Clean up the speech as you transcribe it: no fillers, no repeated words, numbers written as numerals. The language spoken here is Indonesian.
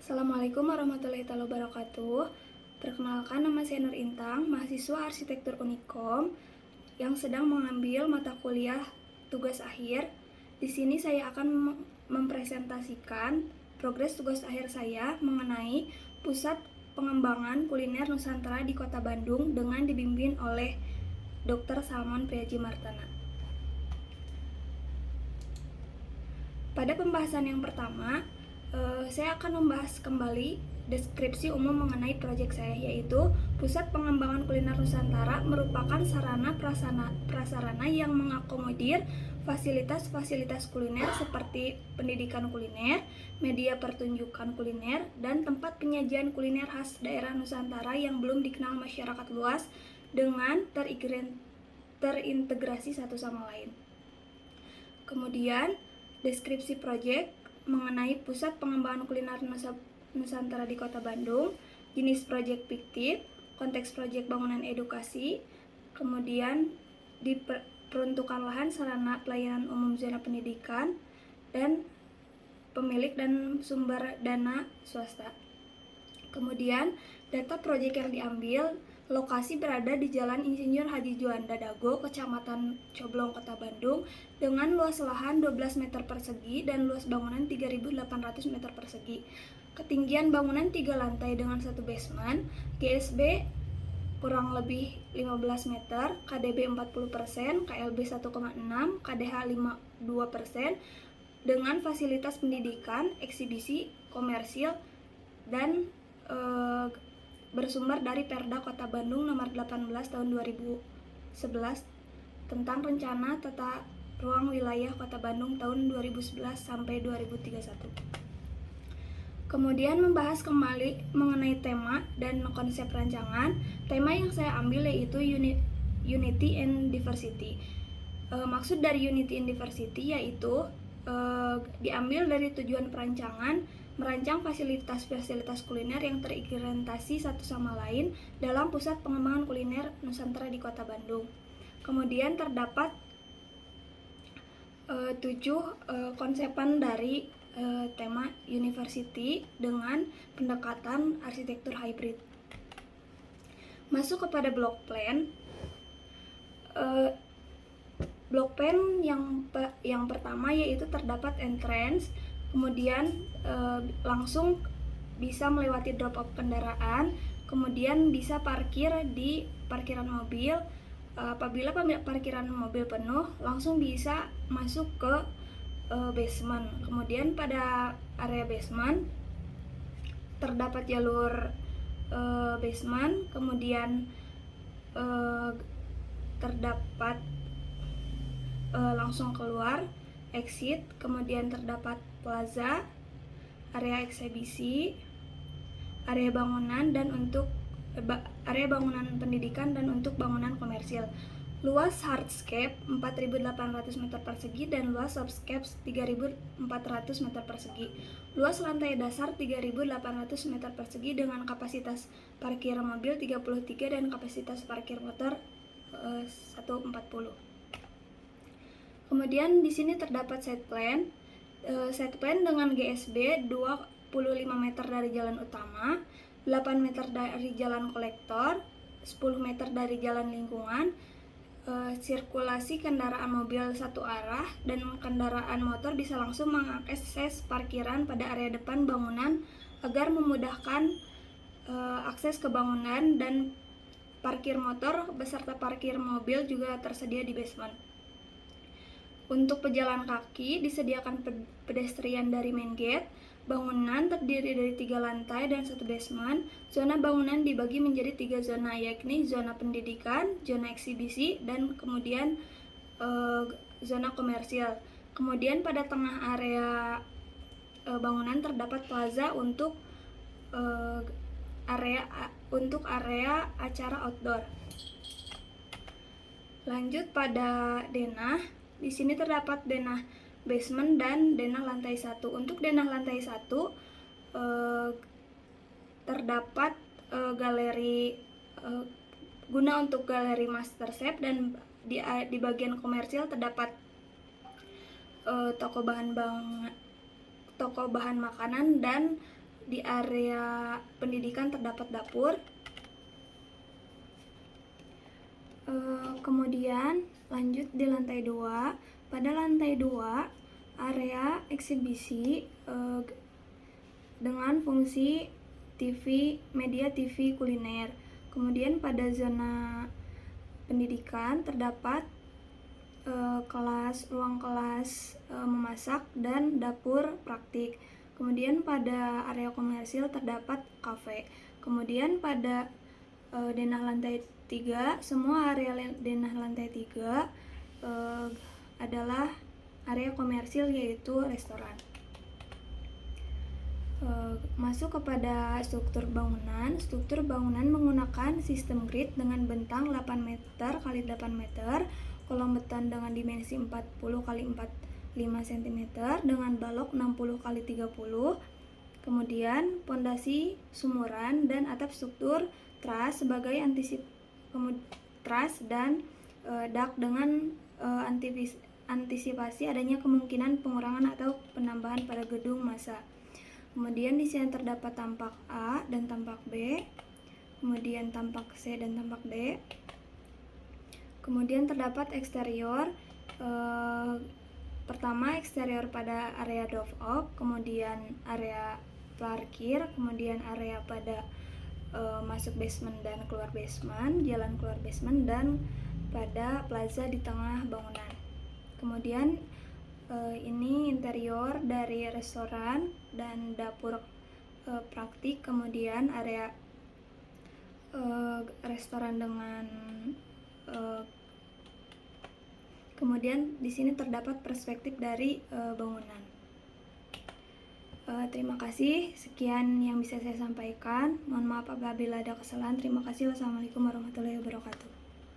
Assalamualaikum warahmatullahi wabarakatuh. Perkenalkan, nama saya Nur Intang, mahasiswa arsitektur Unikom yang sedang mengambil mata kuliah tugas akhir. Di sini saya akan mempresentasikan progres tugas akhir saya mengenai Pusat Pengembangan Kuliner Nusantara di Kota Bandung dengan dibimbing oleh Dr. Salmon Priaji Martana. Pada pembahasan yang pertama, saya akan membahas kembali deskripsi umum mengenai proyek saya, yaitu Pusat Pengembangan Kuliner Nusantara merupakan sarana prasarana yang mengakomodir fasilitas-fasilitas kuliner seperti pendidikan kuliner, media pertunjukan kuliner, dan tempat penyajian kuliner khas daerah Nusantara yang belum dikenal masyarakat luas dengan terintegrasi satu sama lain. Kemudian, deskripsi proyek mengenai Pusat Pengembangan Kuliner Nusantara di Kota Bandung, jenis proyek fiktif, konteks proyek bangunan edukasi, kemudian diperuntukkan lahan sarana pelayanan umum zona pendidikan, dan pemilik dan sumber dana swasta. Kemudian, data proyek yang diambil, lokasi berada di Jalan Insinyur Haji Juanda Dago, Kecamatan Coblong, Kota Bandung, dengan luas lahan 12 meter persegi dan luas bangunan 3.800 meter persegi. Ketinggian bangunan 3 lantai dengan 1 basement, GSB kurang lebih 15 meter, KDB 40%, KLB 1,6, KDH 52%, dengan fasilitas pendidikan, eksibisi, komersil, dan bersumber dari Perda Kota Bandung nomor 18 tahun 2011 tentang rencana tata ruang wilayah Kota Bandung tahun 2011 sampai 2031. Kemudian membahas kembali mengenai tema dan konsep rancangan. Tema yang saya ambil yaitu Unity and Diversity. Maksud dari Unity and Diversity yaitu diambil dari tujuan perancangan, merancang fasilitas-fasilitas kuliner yang terintegrasi satu sama lain dalam Pusat Pengembangan Kuliner Nusantara di Kota Bandung. Kemudian terdapat 7 konsepan dari tema University dengan pendekatan arsitektur hybrid. Masuk kepada block plan. Block plan yang pertama yaitu terdapat entrance, kemudian langsung bisa melewati drop off kendaraan, kemudian bisa parkir di parkiran mobil. Apabila parkiran mobil penuh, langsung bisa masuk ke basement. Kemudian pada area basement terdapat jalur basement, kemudian terdapat langsung keluar exit, kemudian terdapat plaza, area eksibisi, area bangunan dan untuk area bangunan pendidikan dan untuk bangunan komersil. Luas hardscape 4.800 meter persegi dan luas softscape 3.400 meter persegi. Luas lantai dasar 3.800 meter persegi dengan kapasitas parkir mobil 33 dan kapasitas parkir motor 140. Kemudian di sini terdapat site plan. Site plan dengan GSB 25 meter dari jalan utama, 8 meter dari jalan kolektor, 10 meter dari jalan lingkungan, sirkulasi kendaraan mobil satu arah, dan kendaraan motor bisa langsung mengakses parkiran pada area depan bangunan agar memudahkan akses ke bangunan, dan parkir motor beserta parkir mobil juga tersedia di basement. Untuk pejalan kaki disediakan pedestrian dari main gate. Bangunan terdiri dari 3 lantai dan 1 basement. Zona bangunan dibagi menjadi 3 zona, yakni zona pendidikan, zona eksibisi, dan kemudian zona komersil. Kemudian pada tengah area bangunan terdapat plaza untuk area acara outdoor. Lanjut pada denah. Di sini terdapat denah basement dan denah lantai 1. Untuk denah lantai 1 terdapat galeri guna untuk galeri master chef, dan di bagian komersil terdapat toko bahan makanan dan Di area pendidikan terdapat dapur. Kemudian lanjut di lantai 2. Pada lantai 2 area eksibisi dengan fungsi TV, media TV kuliner. Kemudian pada zona pendidikan terdapat ruang kelas memasak dan dapur praktik. Kemudian pada area komersil terdapat kafe. Kemudian pada denah lantai 3, semua area denah lantai 3 adalah area komersil, yaitu restoran. Masuk kepada struktur bangunan. Struktur bangunan menggunakan sistem grid dengan bentang 8 meter x 8 meter, kolom beton dengan dimensi 40 x 45 cm dengan balok 60 x 30, kemudian pondasi sumuran dan atap struktur truss sebagai truss dan dak dengan antisipasi adanya kemungkinan pengurangan atau penambahan pada gedung massa. Kemudian di sini terdapat tampak A dan tampak B, kemudian tampak C dan tampak D. Kemudian terdapat eksterior, pertama eksterior pada area doorway, kemudian area parkir, kemudian area pada masuk basement dan keluar basement, jalan keluar basement, dan pada plaza di tengah bangunan. Kemudian ini interior dari restoran dan dapur praktik, kemudian area restoran dengan kemudian di sini terdapat perspektif dari bangunan. Terima kasih, sekian yang bisa saya sampaikan. Mohon maaf apabila ada kesalahan. Terima kasih. Wassalamualaikum warahmatullahi wabarakatuh.